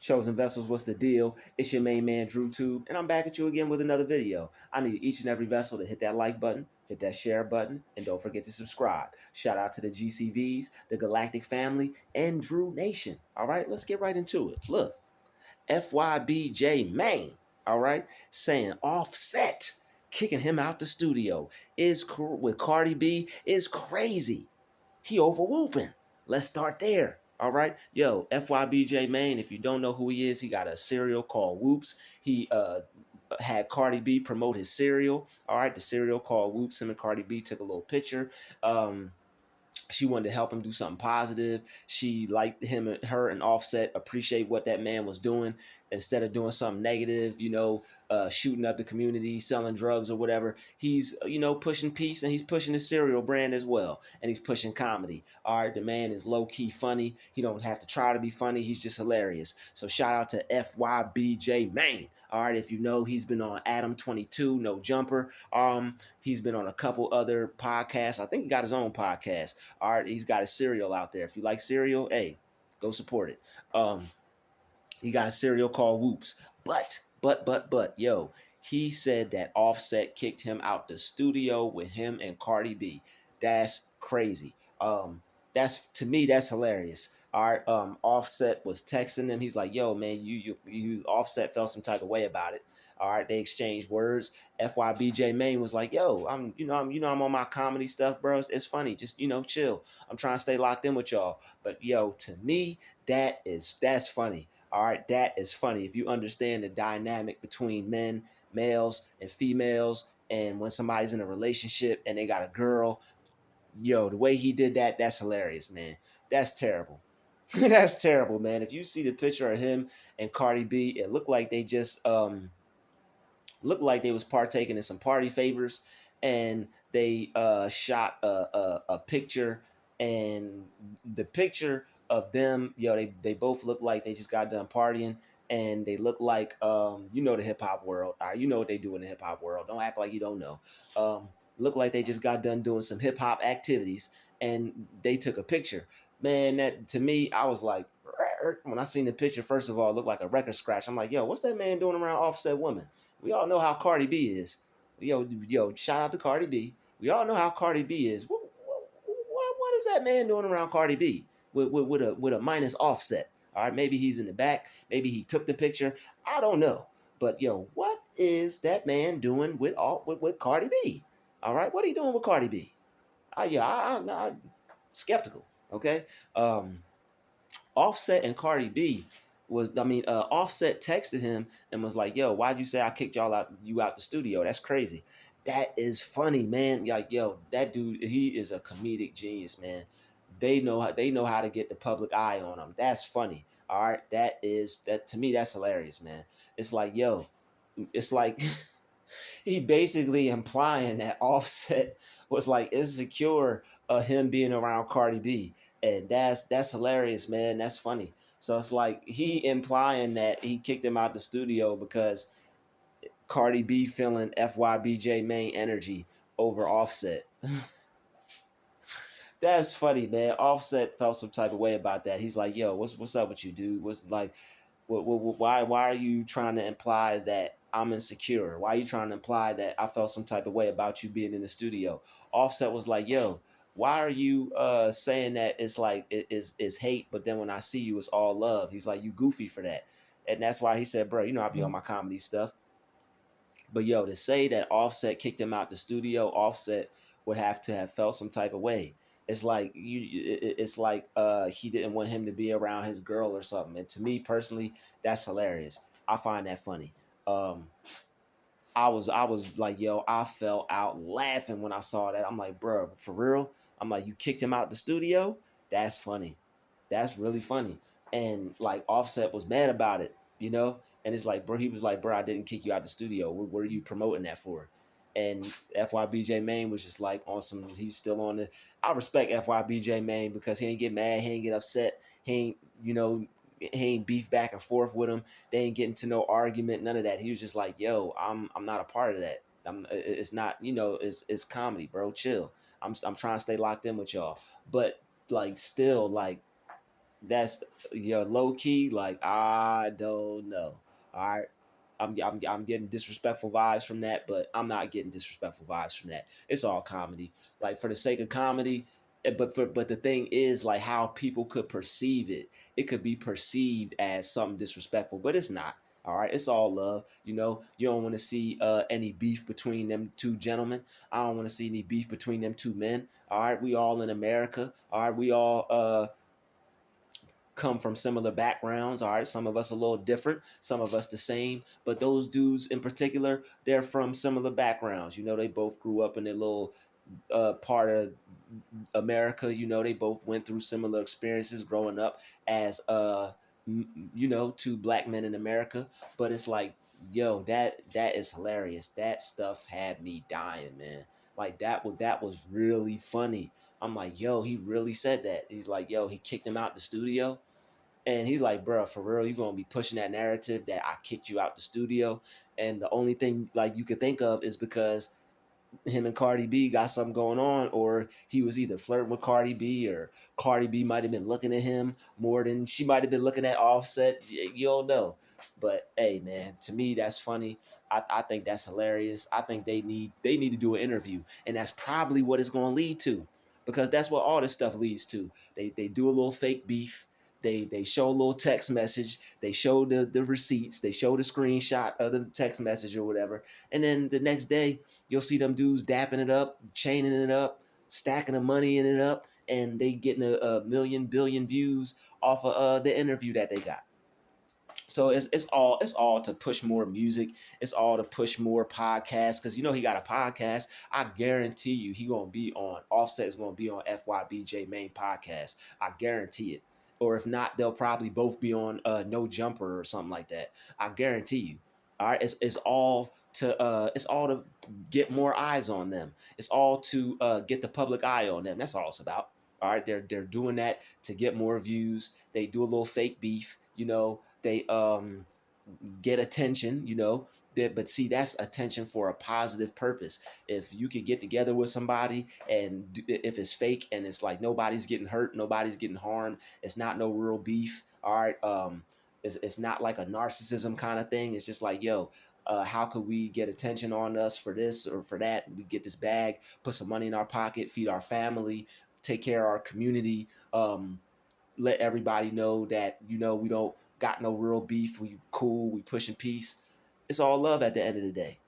Chosen vessels, what's the deal? It's your main man Drutube, and I'm back at you again with another video. I need each and every vessel to hit that like button, hit that share button, and don't forget to subscribe. Shout out to the GCVs, the Galactic Family, and Drew Nation. All right, let's get right into it. Look, FYBJ Main, all right, saying Offset kicking him out the studio is with Cardi B is crazy. He over whooping. Let's start there. All right. Yo, FYBJ Main, if you don't know who he is, he got a cereal called Whoops. He had Cardi B promote his cereal. All right. The cereal called Whoops. Him and Cardi B took a little picture. She wanted to help him do something positive. She liked him and her and Offset appreciate what that man was doing instead of doing something negative, shooting up the community, selling drugs or whatever. He's, pushing peace, and he's pushing the cereal brand as well. And he's pushing comedy. All right, the man is low-key funny. He don't have to try to be funny. He's just hilarious. So shout out to FYBJ Main. All right, if you know, he's been on Adam 22, No Jumper. He's been on a couple other podcasts. I think he got his own podcast. All right, he's got a cereal out there. If you like cereal, hey, go support it. He got a cereal called Whoops. But, yo, he said that Offset kicked him out the studio with him and Cardi B. That's crazy. That's, to me, that's hilarious. All right, Offset was texting him. He's like, "Yo, man, you Offset felt some type of way about it." All right, they exchanged words. FYBJ Main was like, "Yo, I'm on my comedy stuff, bro. It's funny. Just, chill. I'm trying to stay locked in with y'all." But yo, to me, that's funny. All right, that is funny. If you understand the dynamic between males and females, and when somebody's in a relationship and they got a girl, yo, the way he did that, that's hilarious, man. That's terrible. That's terrible, man. If you see the picture of him and Cardi B, it looked like they just looked like they was partaking in some party favors, and they shot a picture, and the picture of them, they both look like they just got done partying, and they look like the hip hop world. All right, you know what they do in the hip hop world. Don't act like you don't know. Look like they just got done doing some hip hop activities, and they took a picture. Man, that to me, I was like, when I seen the picture, first of all, it looked like a record scratch. I'm like, yo, what's that man doing around Offset woman? We all know how Cardi B is. Yo, shout out to Cardi B. We all know how Cardi B is. What is that man doing around Cardi B with a minus Offset? All right, maybe he's in the back. Maybe he took the picture. I don't know. But yo, what is that man doing with Cardi B? All right, what are you doing with Cardi B? I'm skeptical. Okay. Offset and Cardi B Offset texted him and was like, "Yo, why'd you say I kicked you out the studio? That's crazy." That is funny, man. Like, yo, that dude, he is a comedic genius, man. They know how to get the public eye on him. That's funny. All right, that to me, that's hilarious, man. It's like, yo, it's like he basically implying that Offset was like insecure of him being around Cardi B, and that's hilarious, man. That's funny. So it's like he implying that he kicked him out the studio because Cardi B feeling FYBJ Main energy over Offset. That's funny, man. Offset felt some type of way about that. He's like, "Yo, what's up with you, dude? What's like, why are you trying to imply that I'm insecure? Why are you trying to imply that I felt some type of way about you being in the studio?" Offset was like, "Yo, why are you saying that it's like it's hate, but then when I see you, it's all love?" He's like, "You goofy for that," and that's why he said, "Bro, I be on my comedy stuff." But yo, to say that Offset kicked him out the studio, Offset would have to have felt some type of way. It's like it's like he didn't want him to be around his girl or something. And to me personally, that's hilarious. I find that funny. Um, I was like, yo, I fell out laughing when I saw that. I'm like, bro, for real? I'm like, you kicked him out the studio? That's funny. That's really funny. And like Offset was mad about it. And it's like, bro, he was like, bro, I didn't kick you out the studio. What are you promoting that for? And FYBJ Main was just like on some, he's still on the, I respect FYBJ Main because he ain't get mad, he ain't get upset, he ain't beef back and forth with him. They ain't getting to no argument, none of that. He was just like, yo, I'm not a part of that. It's not, it's comedy, bro. Chill. I'm trying to stay locked in with y'all. But like still like That's low key. Like, I don't know. All right. I'm getting disrespectful vibes from that, but I'm not getting disrespectful vibes from that. It's all comedy, like for the sake of comedy. But the thing is, like, how people could perceive it. It could be perceived as something disrespectful, but it's not. All right, it's all love. You don't want to see any beef between them two gentlemen. I don't want to see any beef between them two men. All right, we all in America. All right, we all come from similar backgrounds. All right, some of us a little different, some of us the same, but those dudes in particular, they're from similar backgrounds. They both grew up in a little part of America. They both went through similar experiences growing up as two black men in America. But it's like, that is hilarious. That stuff had me dying, man. Like, that was really funny. I'm like, he really said that. He's like, he kicked him out the studio. And he's like, bro, for real, you're gonna be pushing that narrative that I kicked you out the studio. And the only thing like you could think of is because him and Cardi B got something going on, or he was either flirting with Cardi B, or Cardi B might have been looking at him more than she might have been looking at Offset. You don't know. But hey, man, to me that's funny. I think that's hilarious. I think they need to do an interview, and that's probably what it's going to lead to, because that's what all this stuff leads to. They do a little fake beef. They show a little text message. They show the receipts. They show the screenshot of the text message or whatever, and then the next day you'll see them dudes dapping it up, chaining it up, stacking the money in it up, and they getting a million billion views off of the interview that they got. So it's all to push more music. It's all to push more podcasts, because he got a podcast. I guarantee you he gonna be on Offset is gonna be on FYBJ main podcast. I guarantee it. Or if not, they'll probably both be on No Jumper or something like that. I guarantee you. All right, it's all to get more eyes on them. It's all to get the public eye on them. That's all it's about. All right, they're doing that to get more views. They do a little fake beef. They get attention. But see, that's attention for a positive purpose. If you could get together with somebody, and if it's fake and it's like nobody's getting hurt, nobody's getting harmed, it's not no real beef. All right, it's not like a narcissism kind of thing. It's just like, how could we get attention on us for this or for that? We get this bag, put some money in our pocket, feed our family, take care of our community. Let everybody know that we don't got no real beef. We cool. We pushing peace. It's all love at the end of the day.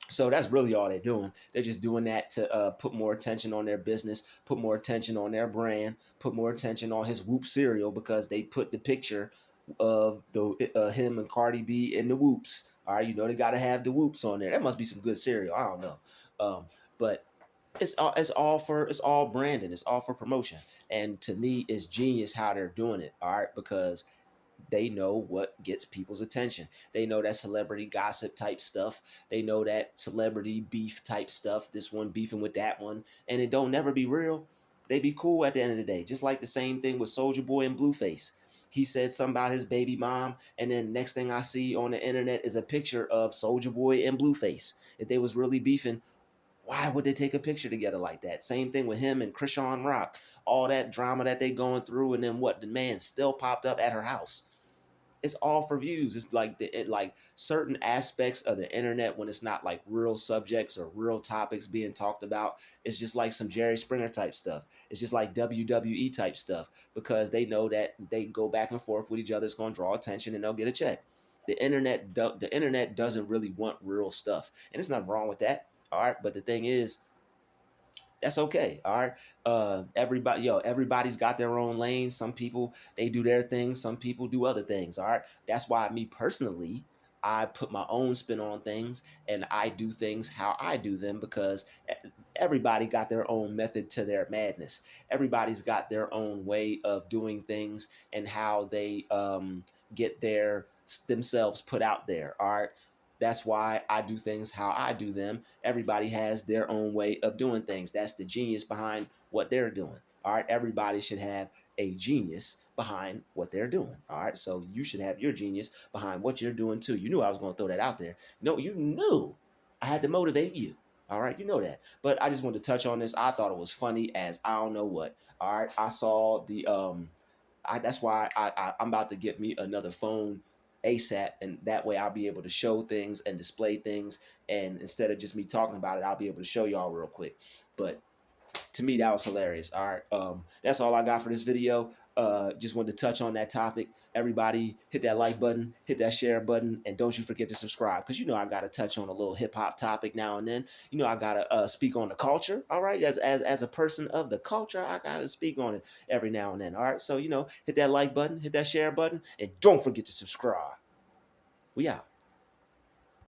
So that's really all they're doing. They're just doing that to put more attention on their business, put more attention on their brand, put more attention on his Whoop cereal, because they put the picture of the him and Cardi B in the Whoops. All right, they got to have the Whoops on there. That must be some good cereal. I don't know, but it's all branding. It's all for promotion. And to me, it's genius how they're doing it. All right, because they know what gets people's attention. They know that celebrity gossip type stuff. They know that celebrity beef type stuff. This one beefing with that one, and it don't never be real. They be cool at the end of the day. Just like the same thing with Soldier Boy and Blueface. He said something about his baby mom, and then next thing I see on the internet is a picture of Soldier Boy and Blueface. If they was really beefing, why would they take a picture together like that? Same thing with him and Krishan Rock. All that drama that they going through, and then what? The man still popped up at her house. It's all for views. It's like like certain aspects of the internet, when it's not like real subjects or real topics being talked about. It's just like some Jerry Springer type stuff. It's just like WWE type stuff, because they know that they go back and forth with each other. It's going to draw attention, and they'll get a check. The internet doesn't really want real stuff, and there's nothing wrong with that. All right, but the thing is, that's okay. All right. Everybody's got their own lane. Some people, they do their thing. Some people do other things. All right. That's why me personally, I put my own spin on things, and I do things how I do them, because everybody got their own method to their madness. Everybody's got their own way of doing things, and how they get themselves put out there. All right. That's why I do things how I do them. Everybody has their own way of doing things. That's the genius behind what they're doing. All right. Everybody should have a genius behind what they're doing. All right. So you should have your genius behind what you're doing too. You knew I was going to throw that out there. No, you knew I had to motivate you. All right. You know that. But I just wanted to touch on this. I thought it was funny as I don't know what. All right. That's why I'm about to get me another phone ASAP, and that way I'll be able to show things and display things, and instead of just me talking about it, I'll be able to show y'all real quick. But to me, that was hilarious. All right, that's all I got for this video. Just wanted to touch on that topic. Everybody hit that like button, hit that share button, and don't you forget to subscribe, because you know I gotta touch on a little hip hop topic now and then. You know I gotta speak on the culture. All right, as a person of the culture, I gotta speak on it every now and then. All right, so you know, hit that like button, hit that share button, and don't forget to subscribe. We out.